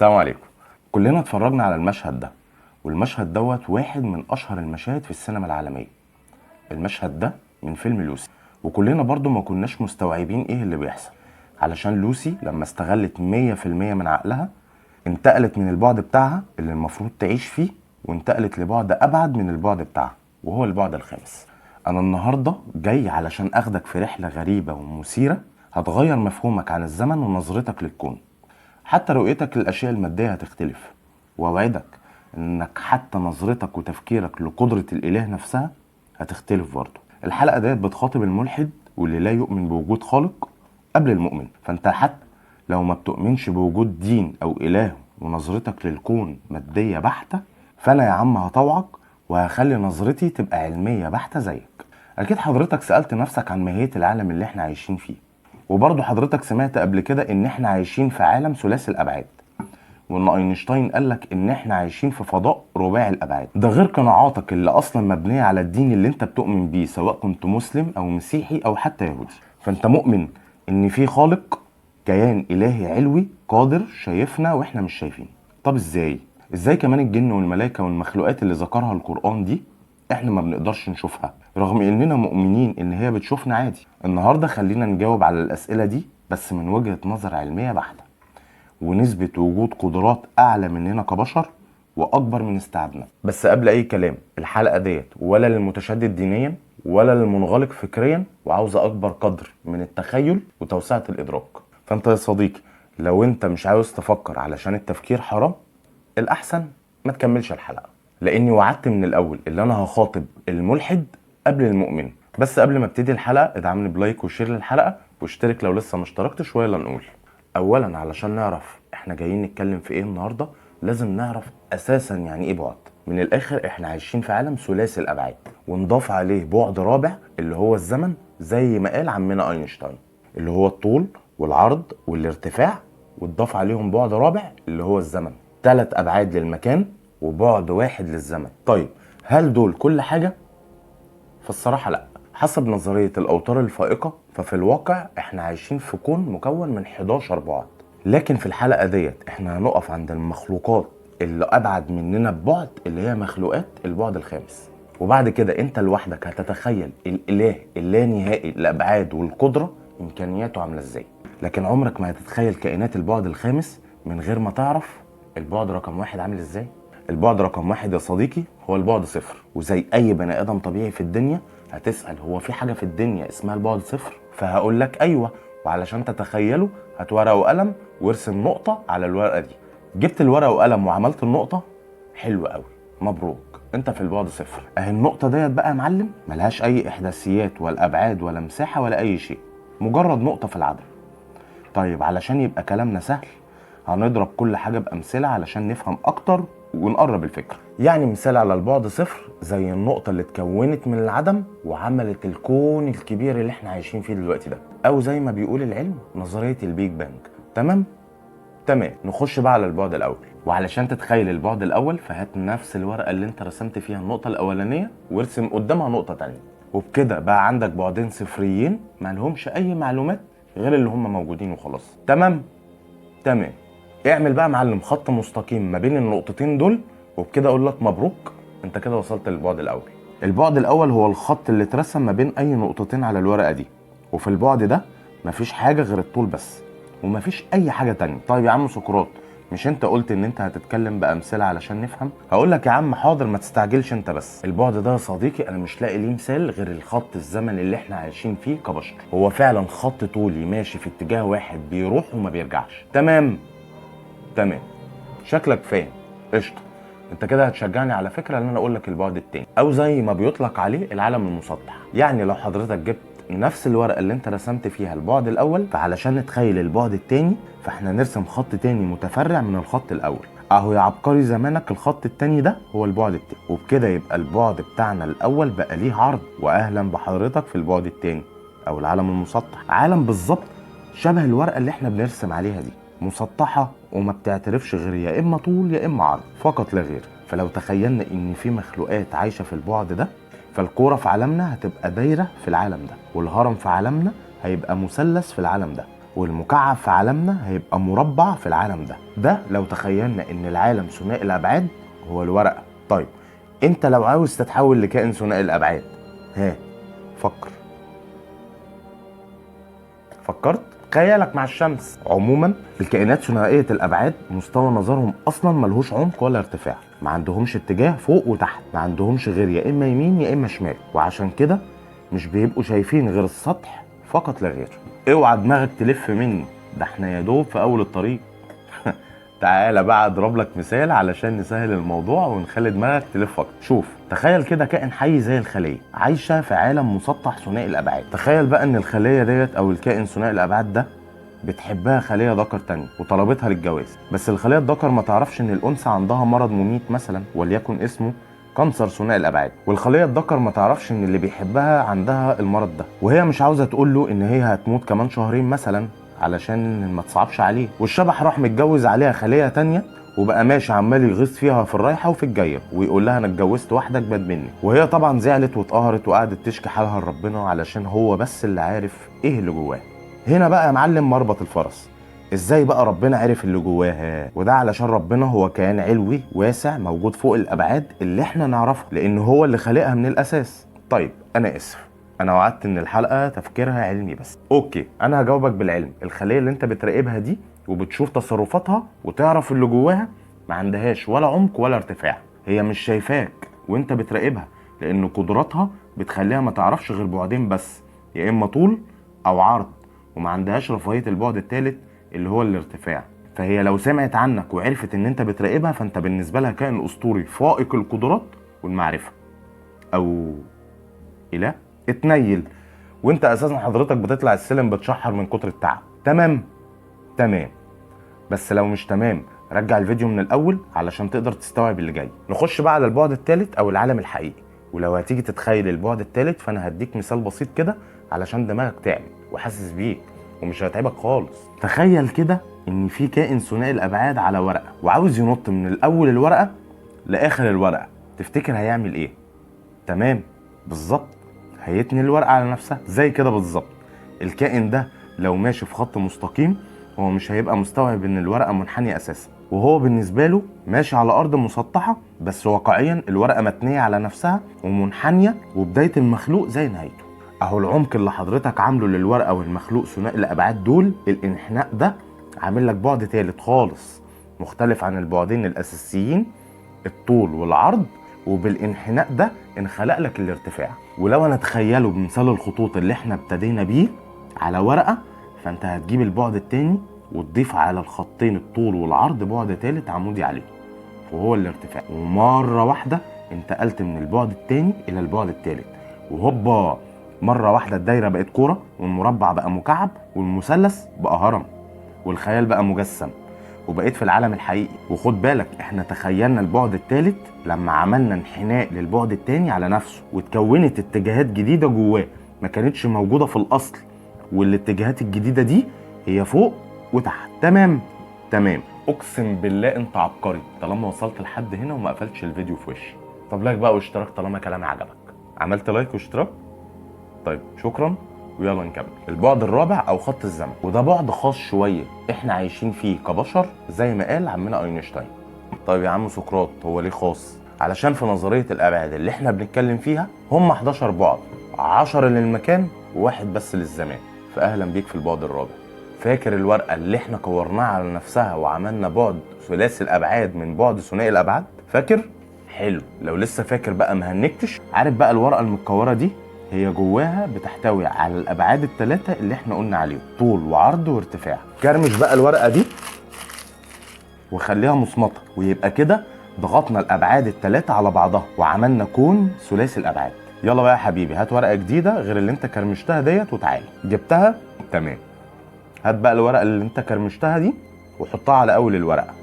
السلام عليكم. كلنا اتفرجنا على المشهد ده، والمشهد دوت واحد من اشهر المشاهد في السينما العالمية. المشهد ده من فيلم لوسي، وكلنا برضو ما كناش مستوعبين ايه اللي بيحصل، علشان لوسي لما استغلت 100% من عقلها انتقلت من البعد بتاعها اللي المفروض تعيش فيه، وانتقلت لبعد ابعد من البعد بتاعها، وهو البعد الخامس. انا النهاردة جاي علشان اخدك في رحلة غريبة ومثيرة هتغير مفهومك عن الزمن ونظرتك للكون. حتى رؤيتك للأشياء المادية هتختلف، وأوعدك إنك حتى نظرتك وتفكيرك لقدرة الإله نفسها هتختلف برضه. الحلقة ديت بتخاطب الملحد واللي لا يؤمن بوجود خالق قبل المؤمن، فأنت حتى لو ما بتؤمنش بوجود دين أو إله ونظرتك للكون مادية بحتة، فأنا يا عم هطوعك وهخلي نظرتي تبقى علمية بحتة زيك. أكيد حضرتك سألت نفسك عن ماهية العالم اللي احنا عايشين فيه، وبرضه حضرتك سمعت قبل كده ان احنا عايشين في عالم ثلاثي الابعاد، وان اينشتاين قالك ان احنا عايشين في فضاء رباعي الابعاد. ده غير قناعاتك اللي اصلا مبنيه على الدين اللي انت بتؤمن بيه، سواء كنت مسلم او مسيحي او حتى يهودي. فانت مؤمن ان في خالق، كيان الهي علوي قادر شايفنا واحنا مش شايفين. طب ازاي كمان الجن والملائكه والمخلوقات اللي ذكرها القرآن دي احنا ما بنقدرش نشوفها، رغم اننا مؤمنين ان هي بتشوفنا عادي؟ النهارده خلينا نجاوب على الاسئله دي، بس من وجهه نظر علميه بحته، ونسبه وجود قدرات اعلى مننا كبشر واكبر من استيعابنا. بس قبل اي كلام، الحلقه ديت ولا للمتشدد دينيا ولا للمنغلق فكريا، وعاوزه اكبر قدر من التخيل وتوسعه الادراك. فانت يا صديقي لو انت مش عاوز تفكر علشان التفكير حرام، الاحسن ما تكملش الحلقه، لاني وعدت من الاول اللي انا هخاطب الملحد قبل المؤمن. بس قبل ما ابتدي الحلقه ادعمني بلايك وشير للحلقه واشترك لو لسه ما اشتركتش. ويلا نقول. اولا علشان نعرف احنا جايين نتكلم في ايه النهارده، لازم نعرف اساسا يعني ايه بعد. من الاخر احنا عايشين في عالم ثلاثي الابعاد، ونضاف عليه بعد رابع اللي هو الزمن، زي ما قال عمنا اينشتاين، اللي هو الطول والعرض والارتفاع، واتضاف عليهم بعد رابع اللي هو الزمن. 3 ابعاد للمكان وبعد واحد للزمن. طيب هل دول كل حاجة؟ فالصراحة لا. حسب نظرية الأوتار الفائقة، ففي الواقع احنا عايشين في كون مكون من 11 بعد. لكن في الحلقة ديت احنا هنقف عند المخلوقات اللي أبعد مننا ببعد، اللي هي مخلوقات البعد الخامس. وبعد كده انت لوحدك هتتخيل الإله اللانهائي الأبعاد والقدرة إمكانياته عاملة ازاي. لكن عمرك ما هتتخيل كائنات البعد الخامس من غير ما تعرف البعد رقم 1 عامل ازاي. البعد رقم 1 يا صديقي هو البعد 0. وزي اي بني ادم طبيعي في الدنيا هتسأل هو في حاجة في الدنيا اسمها البعد 0؟ فهقول لك ايوه، وعلشان تتخيله هات ورقة وقلم وارسم نقطة على الورقة دي. جبت الورقة وقلم وعملت النقطة، حلو قوي، مبروك، انت في البعد 0. اهي النقطة ديت بقى يا معلم ملهاش اي احداثيات ولا ابعاد ولا مساحة ولا اي شيء، مجرد نقطة في العدم. طيب علشان يبقى كلامنا سهل هنضرب كل حاجة بأمثلة علشان نفهم أكتر ونقرب الفكرة. يعني مثال على البعد 0 زي النقطة اللي اتكونت من العدم وعملت الكون الكبير اللي احنا عايشين فيه دلوقتي ده، أو زي ما بيقول العلم نظرية البيج بانج. تمام؟ نخش بقى على البعد الأول. وعلشان تتخيل البعد الأول فهات نفس الورقة اللي انت رسمت فيها النقطة الأولانية وارسم قدامها نقطة تانية، وبكده بقى عندك بعدين صفريين مالهمش أي معلومات غير اللي هم موجودين وخلاص. تمام. اعمل بقى معلم خط مستقيم ما بين النقطتين دول، وبكده اقول لك مبروك، انت كده وصلت للبعد الاول. البعد الاول هو الخط اللي اترسم ما بين اي نقطتين على الورقه دي، وفي البعد ده مفيش حاجه غير الطول بس، ومفيش اي حاجه تانية. طيب يا عم سقراط، مش انت قلت ان انت هتتكلم بامثله علشان نفهم؟ هقول لك يا عم حاضر، ما تستعجلش انت بس. البعد ده يا صديقي انا مش لاقي ليه مثال غير الخط الزمني اللي احنا عايشين فيه كبشر. هو فعلا خط طولي ماشي في اتجاه واحد بيروح وما بيرجعش. تمام، شكلك فاهم، قشطه. انت كده هتشجعني على فكره ان انا اقول لك البعد التاني، او زي ما بيطلق عليه العالم المسطح. يعني لو حضرتك جبت نفس الورقه اللي انت رسمت فيها البعد الاول، فعلشان نتخيل البعد التاني فاحنا نرسم خط تاني متفرع من الخط الاول. اهو يا عبقري زمانك الخط التاني ده هو البعد التاني، وبكده يبقى البعد بتاعنا الاول بقى ليه عرض. واهلا بحضرتك في البعد التاني او العالم المسطح. عالم بالظبط شبه الورقه اللي احنا بنرسم عليها دي، مسطحه وما بتعترفش غير يا اما طول يا اما عرض، فقط لا غير. فلو تخيلنا ان في مخلوقات عايشه في البعد ده، فالكوره في عالمنا هتبقى دايره في العالم ده، والهرم في عالمنا هيبقى مثلث في العالم ده، والمكعب في عالمنا هيبقى مربع في العالم ده لو تخيلنا ان العالم ثنائي الابعاد هو الورقة. طيب انت لو عاوز تتحول لكائن ثنائي الابعاد، فكر. فكرت؟ خيالك مع الشمس. عموما الكائنات ثنائيه الابعاد مستوى نظرهم اصلا ملهوش عمق ولا ارتفاع، ما عندهمش اتجاه فوق وتحت، ما عندهمش غير يا اما يمين يا اما شمال، وعشان كده مش بيبقوا شايفين غير السطح فقط لا غير. اوعى دماغك تلف مني، ده احنا يا دوب في اول الطريق. تعالى بقى اضرب لك مثال علشان نسهل الموضوع ونخلي دماغك تلف اكتر. شوف، تخيل كده كائن حي زي الخليه عايشه في عالم مسطح ثنائي الابعاد. تخيل بقى ان الخليه ديت او الكائن ثنائي الابعاد ده بتحبها خليه ذكر تانية وطلبتها للجواز، بس الخليه الذكر ما تعرفش ان الانثى عندها مرض مميت مثلا وليكن اسمه كانسر ثنائي الابعاد، والخليه الذكر ما تعرفش ان اللي بيحبها عندها المرض ده، وهي مش عاوزه تقول له ان هي هتموت كمان شهرين مثلا علشان ما تصعبش عليه. والشبح راح متجوز عليها خليه تانية وبقى ماشي عمال يغيظ فيها في الرايحه وفي الجايه ويقول لها انا اتجوزت واحده اجمد مني، وهي طبعا زعلت واتقهرت وقعدت تشكي حالها لربنا علشان هو بس اللي عارف ايه اللي جواها. هنا بقى يا معلم مربط الفرس، ازاي بقى ربنا عرف اللي جواها؟ وده علشان ربنا هو كيان علوي واسع موجود فوق الابعاد اللي احنا نعرفها، لان هو اللي خالقها من الاساس. طيب انا اسف، انا وعدت ان الحلقه تفكيرها علمي بس. اوكي، انا هجاوبك بالعلم. الخليه اللي انت بتراقبها دي وبتشوف تصرفاتها وتعرف اللي جواها ما عندهاش ولا عمق ولا ارتفاع، هي مش شايفاك وانت بتراقبها، لان قدراتها بتخليها ما تعرفش غير بعدين بس، يا اما طول او عرض، وما عندهاش رفاهيه البعد الثالث اللي هو الارتفاع. فهي لو سمعت عنك وعرفت ان انت بتراقبها فانت بالنسبه لها كائن اسطوري فائق القدرات والمعرفه، او اله اتنيل، وانت اساسا حضرتك بتطلع السلم بتشحر من كتر التعب. تمام، بس لو مش تمام رجع الفيديو من الاول علشان تقدر تستوعب اللي جاي. نخش بقى على البعد الثالث او العالم الحقيقي، ولو هتيجي تتخيل البعد الثالث فانا هديك مثال بسيط كده علشان دماغك تعمل وحاسس بيك ومش هتعبك خالص. تخيل كده ان في كائن ثنائي الابعاد على ورقه وعاوز ينط من الاول الورقه لاخر الورقه، تفتكر هيعمل ايه؟ تمام، بالظبط، هيتني الورقه على نفسها زي كده بالظبط. الكائن ده لو ماشي في خط مستقيم هو مش هيبقى مستوعب ان الورقه منحنيه اساسا، وهو بالنسبه له ماشي على ارض مسطحه، بس واقعيا الورقه متنيه على نفسها ومنحنيه، وبدايه المخلوق زي نهايته. اهو العمق اللي حضرتك عامله للورقه والمخلوق ثنائي الابعاد دول، الانحناء ده عامل لك بعد ثالث خالص مختلف عن البعدين الاساسيين الطول والعرض، وبالانحناء ده انخلق لك الارتفاع. ولو انا اتخيله بمثال الخطوط اللي احنا ابتدينا بيه على ورقه، فانت هتجيب البعد التاني وتضيف على الخطين الطول والعرض بعد ثالث عمودي عليه وهو الارتفاع، ومره واحده انتقلت من البعد التاني الى البعد الثالث، وهوبا مره واحده الدايره بقت كوره والمربع بقى مكعب والمثلث بقى هرم والخيال بقى مجسم، وبقيت في العالم الحقيقي. وخد بالك احنا تخيلنا البعد الثالث لما عملنا انحناء للبعد الثاني على نفسه واتكونت اتجاهات جديده جواه ما كانتش موجوده في الاصل، والاتجاهات الجديده دي هي فوق وتحت. تمام، اقسم بالله انت عبقري طالما وصلت لحد هنا وما قفلتش الفيديو في وشي. طب لايك بقى واشتراك طالما كلامي عجبك. عملت لايك واشتراك؟ طيب شكرا، ويلا نكمل. البعد الرابع او خط الزمن، وده بعد خاص شويه احنا عايشين فيه كبشر زي ما قال عمنا اينشتاين. طيب يا عم سقراط، هو ليه خاص؟ علشان في نظريه الابعاد اللي احنا بنتكلم فيها هم 11 بعد، 10 للمكان وواحد بس للزمان. فاهلا بيك في البعد الرابع. فاكر الورقه اللي احنا كورناها على نفسها وعملنا بعد ثلاثي الابعاد من بعد ثنائي الابعاد؟ فاكر؟ حلو، لو لسه فاكر بقى ما هنكتش. عارف بقى الورقه المتكوره دي هي جواها بتحتوي على الابعاد الثلاثه اللي احنا قلنا عليهم، طول وعرض وارتفاع. كرمش بقى الورقه دي وخليها مصمطه، ويبقى كده ضغطنا الابعاد الثلاثه على بعضها وعملنا كون ثلاثي الابعاد. يلا بقى يا حبيبي هات ورقه جديده غير اللي انت كرمشتها ديت وتعالى. جبتها؟ تمام. هات بقى الورقه اللي انت كرمشتها دي وحطها على اول الورقه،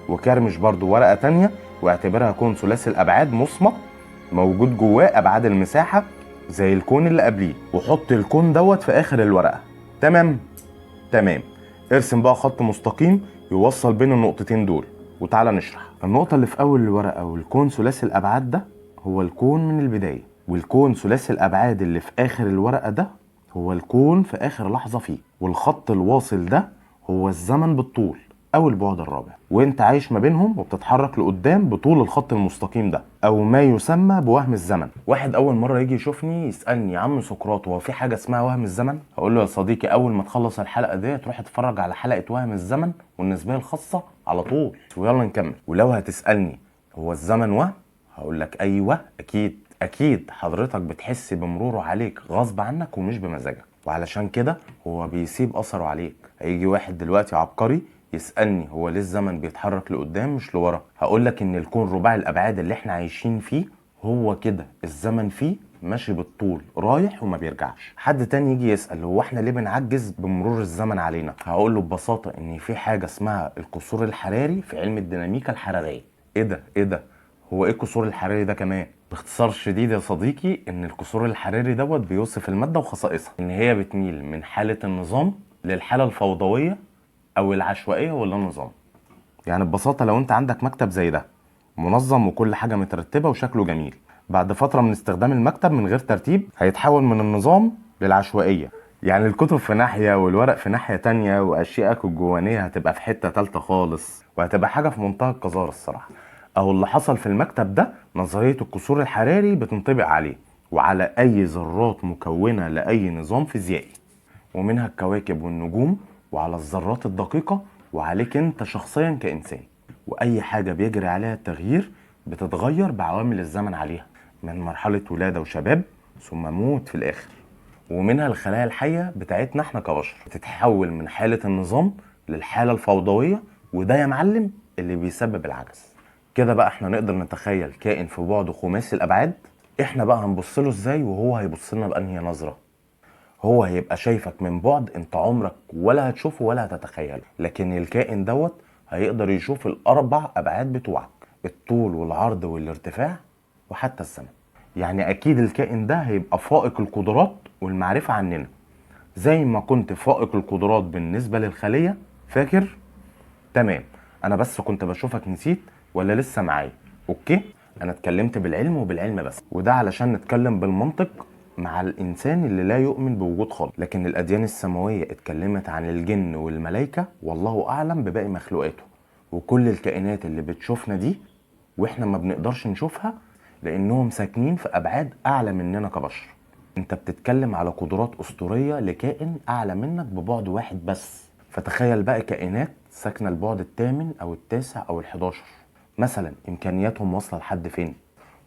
وكرمش برضو ورقه تانية واعتبرها كون ثلاثي الابعاد مصمت موجود جواه ابعاد المساحه زي الكون اللي قبليه، وحط الكون دوت في اخر الورقه. تمام. ارسم بقى خط مستقيم يوصل بين النقطتين دول وتعالى نشرح. النقطه اللي في اول الورقه والكون ثلاثي الابعاد ده هو الكون من البدايه، والكون ثلاثي الابعاد اللي في اخر الورقه ده هو الكون في اخر لحظه فيه. والخط الواصل ده هو الزمن بالطول او البعد الرابع، وانت عايش ما بينهم وبتتحرك لقدام بطول الخط المستقيم ده، او ما يسمى بوهم الزمن. واحد اول مره يجي يشوفني يسالني: يا عم سقراط، هو في حاجه اسمها وهم الزمن؟ هقول له: يا صديقي، اول ما تخلص الحلقه دي تروح اتفرج على حلقه وهم الزمن والنسبيه الخاصه على طول، ويلا نكمل. ولو هتسالني هو الزمن وهم، هقول لك: ايوه اكيد حضرتك بتحس بمروره عليك غصب عنك ومش بمزاجك، وعلشان كده هو بيسيب اثره عليك. هيجي واحد دلوقتي عبقري يسألني: هو ليه الزمن بيتحرك لقدام مش لورا؟ هقولك ان الكون رباعي الابعاد اللي احنا عايشين فيه هو كده الزمن فيه ماشي بالطول رايح وما بيرجعش. حد تاني يجي يسأل: هو احنا ليه بنعجز بمرور الزمن علينا؟ هقول له ببساطة ان في حاجة اسمها القصور الحراري في علم الديناميكا الحرارية. ايه ده هو ايه القصور الحراري ده كمان؟ باختصار شديد يا صديقي، ان القصور الحراري دوت بيوصف المادة وخصائصها، ان هي بتميل من حالة النظام للحالة الفوضوية او العشوائيه ولا النظام. يعني ببساطه لو انت عندك مكتب زي ده منظم وكل حاجه مترتبه وشكله جميل، بعد فتره من استخدام المكتب من غير ترتيب هيتحول من النظام للعشوائيه. يعني الكتب في ناحيه والورق في ناحيه تانية واشيائك الجوانيه هتبقى في حته تالته خالص، وهتبقى حاجه في منتهى القذاره الصراحه. او اللي حصل في المكتب ده نظريه القصور الحراري بتنطبق عليه وعلى اي ذرات مكونه لاي نظام فيزيائي، ومنها الكواكب والنجوم، وعلى الذرات الدقيقة، وعليك انت شخصيا كإنسان. وأي حاجة بيجري عليها التغيير بتتغير بعوامل الزمن عليها، من مرحلة ولادة وشباب ثم موت في الآخر. ومنها الخلايا الحية بتاعتنا احنا كبشر بتتحول من حالة النظام للحالة الفوضوية، وده يا معلم اللي بيسبب العجز. كده بقى احنا نقدر نتخيل كائن في بعد خماسي الأبعاد. احنا بقى هنبصله ازاي وهو هيبصلنا بأنهي نظرة؟ هو هيبقى شايفك من بعد انت عمرك ولا هتشوفه ولا هتتخيله، لكن الكائن دوت هيقدر يشوف الاربع ابعاد بتوعك: الطول والعرض والارتفاع وحتى الزمن. يعني اكيد الكائن ده هيبقى فائق القدرات والمعرفة عننا، زي ما كنت فائق القدرات بالنسبة للخلية. فاكر؟ تمام. انا بس كنت بشوفك نسيت ولا لسه معايا؟ اوكي، انا اتكلمت بالعلم وبالعلم بس، وده علشان نتكلم بالمنطق مع الانسان اللي لا يؤمن بوجود خالق. لكن الاديان السماوية اتكلمت عن الجن والملائكة والله اعلم بباقي مخلوقاته، وكل الكائنات اللي بتشوفنا دي واحنا ما بنقدرش نشوفها لانهم ساكنين في ابعاد اعلى مننا كبشر. انت بتتكلم على قدرات اسطورية لكائن اعلى منك ببعد واحد بس، فتخيل بقى كائنات ساكنة البعد الثامن او التاسع او ال11 مثلا، امكانياتهم واصلة لحد فين؟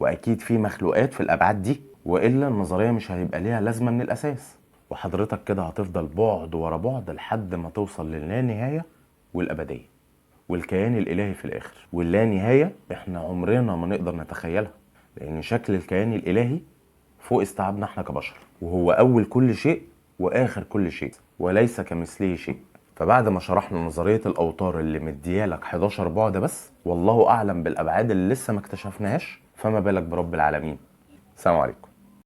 واكيد في مخلوقات في الابعاد دي، والا النظرية مش هيبقى ليها لازمة من الاساس. وحضرتك كده هتفضل بعد ورا بعد لحد ما توصل للا نهاية والابدية والكيان الالهي في الاخر. واللا نهاية احنا عمرنا ما نقدر نتخيلها، لان شكل الكيان الالهي فوق استيعابنا احنا كبشر، وهو اول كل شيء واخر كل شيء وليس كمثله شيء. فبعد ما شرحنا نظرية الاوتار اللي مديالك 11 بعد بس، والله اعلم بالابعاد اللي لسه ما اكتشفناهاش، فما بالك برب العالمين. السلام عليكم.